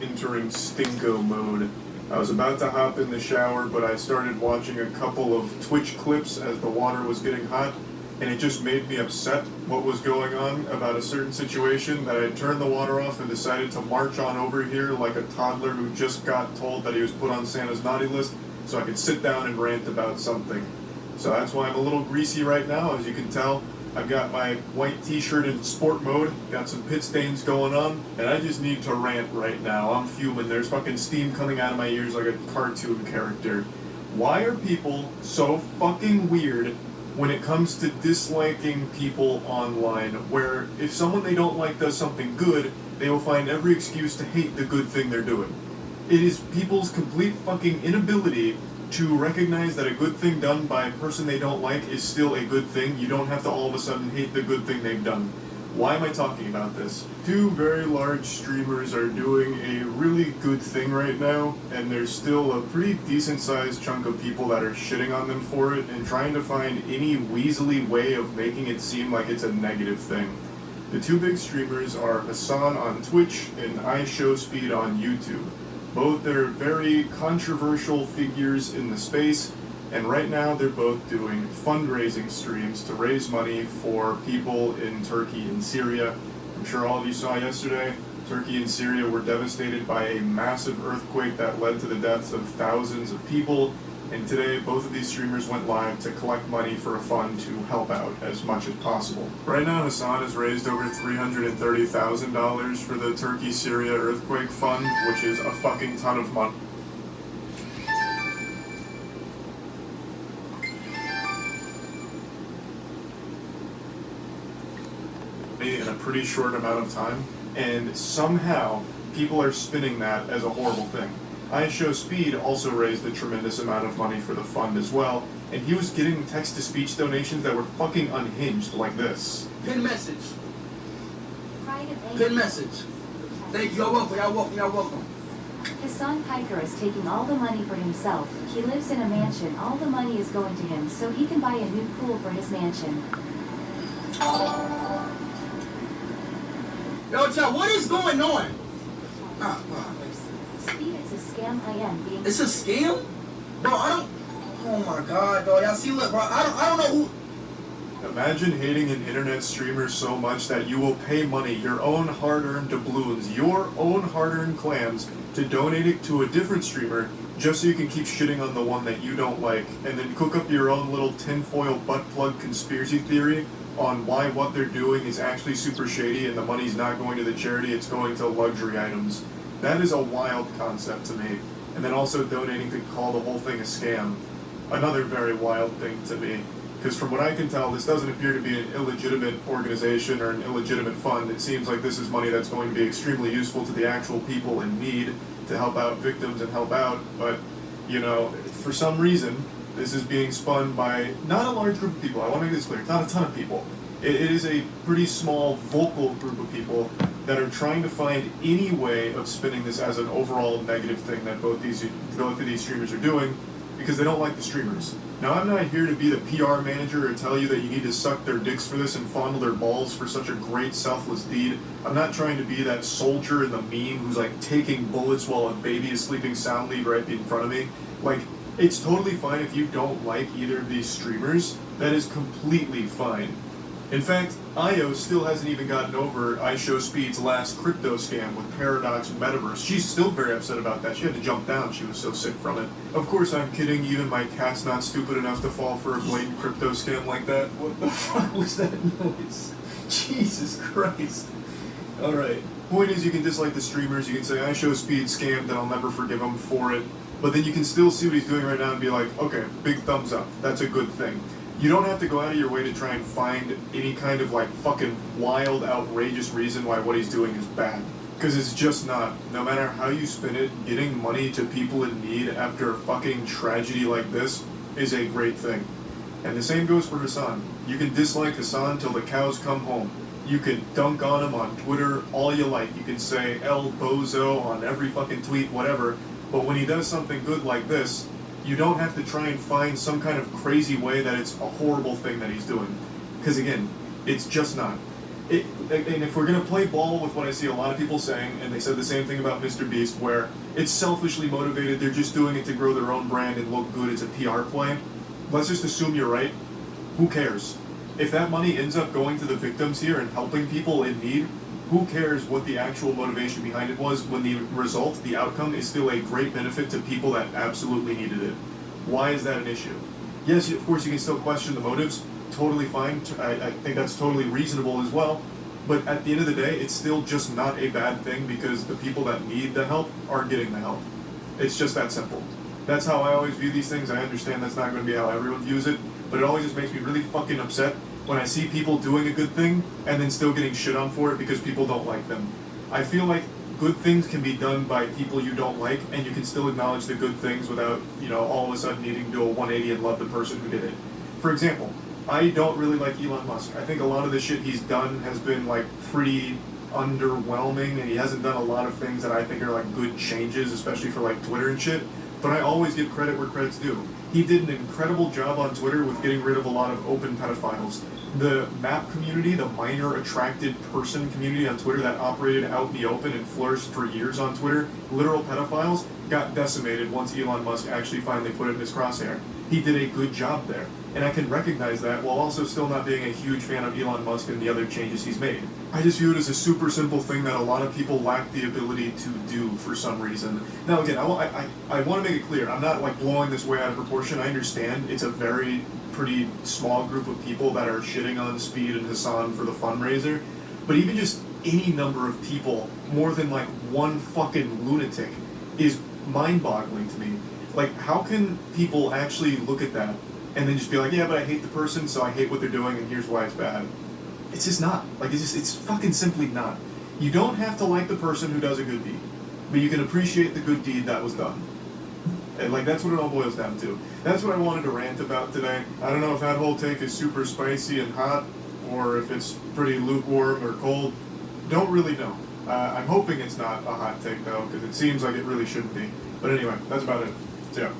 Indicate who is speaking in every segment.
Speaker 1: entering stinko mode. I was about to hop in the shower, but I started watching a couple of Twitch clips as the water was getting hot, and it just made me upset what was going on about a certain situation that I turned the water off and decided to march on over here like a toddler who just got told that he was put on Santa's naughty list so I could sit down and rant about something. So that's why I'm a little greasy right now, as you can tell. I've got my white t-shirt in sport mode, got some pit stains going on, and I just need to rant right now. I'm fuming. There's fucking steam coming out of my ears like a cartoon character. Why are people so fucking weird when it comes to disliking people online, where if someone they don't like does something good, they will find every excuse to hate the good thing they're doing? It is people's complete fucking inability to recognize that a good thing done by a person they don't like is still a good thing. You don't have to all of a sudden hate the good thing they've done. Why am I talking about this? Two very large streamers are doing a really good thing right now, and there's still a pretty decent sized chunk of people that are shitting on them for it and trying to find any weaselly way of making it seem like it's a negative thing. The two big streamers are Hassan on Twitch and iShowSpeed on YouTube. Both are very controversial figures in the space, and right now they're both doing fundraising streams to raise money for people in Turkey and Syria. I'm sure all of you saw yesterday, Turkey and Syria were devastated by a massive earthquake that led to the deaths of thousands of people, and today both of these streamers went live to collect money for a fund to help out as much as possible. Right now Hassan has raised over $330,000 for the Turkey-Syria earthquake fund, which is a fucking ton of money. In a pretty short amount of time, and somehow people are spinning that as a horrible thing. iShowSpeed also raised a tremendous amount of money for the fund as well, and he was getting text-to-speech donations that were fucking unhinged like this.
Speaker 2: Pin message. Pin message. Thank you. You're welcome. You're welcome. You're welcome.
Speaker 3: Hassan Piker is taking all the money for himself. He lives in a mansion. All the money is going to him so he can buy a new pool for his mansion.
Speaker 2: Yo, child, what is going on?
Speaker 3: Speed, it's a scam. I am being.
Speaker 2: It's a scam? Bro, I don't. Oh my god, dog. Y'all see, look, bro, I don't know who.
Speaker 1: Imagine hating an internet streamer so much that you will pay money, your own hard-earned doubloons, your own hard-earned clams, to donate it to a different streamer just so you can keep shitting on the one that you don't like, and then cook up your own little tinfoil butt plug conspiracy theory on why what they're doing is actually super shady and the money's not going to the charity, it's going to luxury items. That is a wild concept to me. And then also donating to call the whole thing a scam. Another very wild thing to me. Because from what I can tell, this doesn't appear to be an illegitimate organization or an illegitimate fund. It seems like this is money that's going to be extremely useful to the actual people in need to help out victims and help out. But, you know, for some reason, this is being spun by not a large group of people. I want to make this clear. It's not a ton of people. It is a pretty small, vocal group of people that are trying to find any way of spinning this as an overall negative thing that both of these streamers are doing because they don't like the streamers. Now, I'm not here to be the PR manager or tell you that you need to suck their dicks for this and fondle their balls for such a great selfless deed. I'm not trying to be that soldier in the meme who's like taking bullets while a baby is sleeping soundly right in front of me. Like, it's totally fine if you don't like either of these streamers. That is completely fine. In fact, Io still hasn't even gotten over iShowSpeed's last crypto scam with Paradox Metaverse. She's still very upset about that. She had to jump down. She was so sick from it. Of course, I'm kidding. Even my cat's not stupid enough to fall for a blatant crypto scam like that. What the fuck was that noise? Jesus Christ. Alright. Point is, you can dislike the streamers. You can say, iShowSpeed scammed and I'll never forgive him for it. But then you can still see what he's doing right now and be like, okay, big thumbs up. That's a good thing. You don't have to go out of your way to try and find any kind of like fucking wild, outrageous reason why what he's doing is bad. Because it's just not. No matter how you spin it, getting money to people in need after a fucking tragedy like this is a great thing. And the same goes for Hassan. You can dislike Hassan till the cows come home. You can dunk on him on Twitter all you like. You can say El Bozo on every fucking tweet, whatever. But when he does something good like this, you don't have to try and find some kind of crazy way that it's a horrible thing that he's doing. Because again, it's just not. And if we're gonna play ball with what I see a lot of people saying, and they said the same thing about Mr. Beast, where it's selfishly motivated, they're just doing it to grow their own brand and look good, it's a PR play. Let's just assume you're right. Who cares? If that money ends up going to the victims here and helping people in need, who cares what the actual motivation behind it was when the result, the outcome, is still a great benefit to people that absolutely needed it? Why is that an issue? Yes, of course you can still question the motives, totally fine. I think that's totally reasonable as well. But at the end of the day, it's still just not a bad thing because the people that need the help are getting the help. It's just that simple. That's how I always view these things. I understand that's not going to be how everyone views it, but it always just makes me really fucking upset when I see people doing a good thing and then still getting shit on for it because people don't like them. I feel like good things can be done by people you don't like, and you can still acknowledge the good things without, all of a sudden needing to do a 180 and love the person who did it. For example, I don't really like Elon Musk. I think a lot of the shit he's done has been pretty underwhelming, and he hasn't done a lot of things that I think are good changes, especially for Twitter and shit. But I always give credit where credit's due. He did an incredible job on Twitter with getting rid of a lot of open pedophiles. The MAP community, the minor attracted person community on Twitter that operated out in the open and flourished for years on Twitter, literal pedophiles, got decimated once Elon Musk actually finally put it in his crosshair. He did a good job there. And I can recognize that while also still not being a huge fan of Elon Musk and the other changes he's made. I just view it as a super simple thing that a lot of people lack the ability to do for some reason. Now again, I want to make it clear, I'm not blowing this way out of proportion. I understand it's a pretty small group of people that are shitting on Speed and Hassan for the fundraiser, but even just any number of people, more than one fucking lunatic, is mind-boggling to me. How can people actually look at that and then just be like, yeah, but I hate the person, so I hate what they're doing, and here's why it's bad? It's just not. It's fucking simply not. You don't have to like the person who does a good deed, but you can appreciate the good deed that was done. And that's what it all boils down to. That's what I wanted to rant about today. I don't know if that whole take is super spicy and hot, or if it's pretty lukewarm or cold. Don't really know. I'm hoping it's not a hot take, though, because it seems like it really shouldn't be. But anyway, that's about it. So, yeah.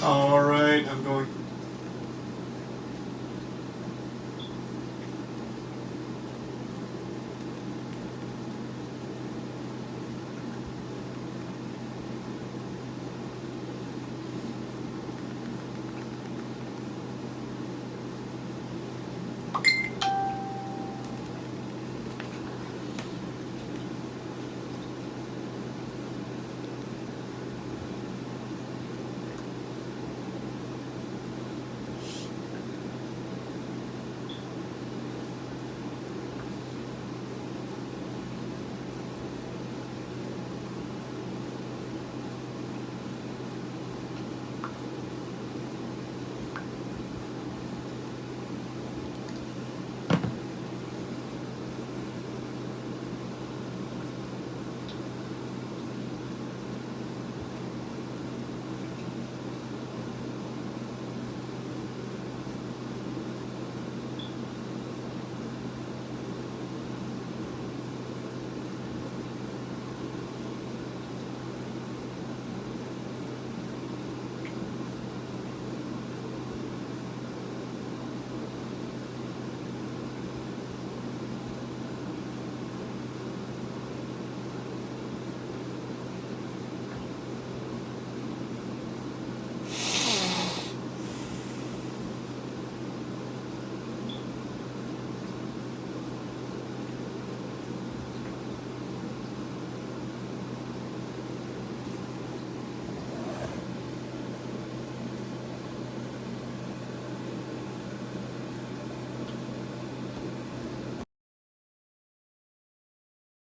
Speaker 1: Alright, I'm going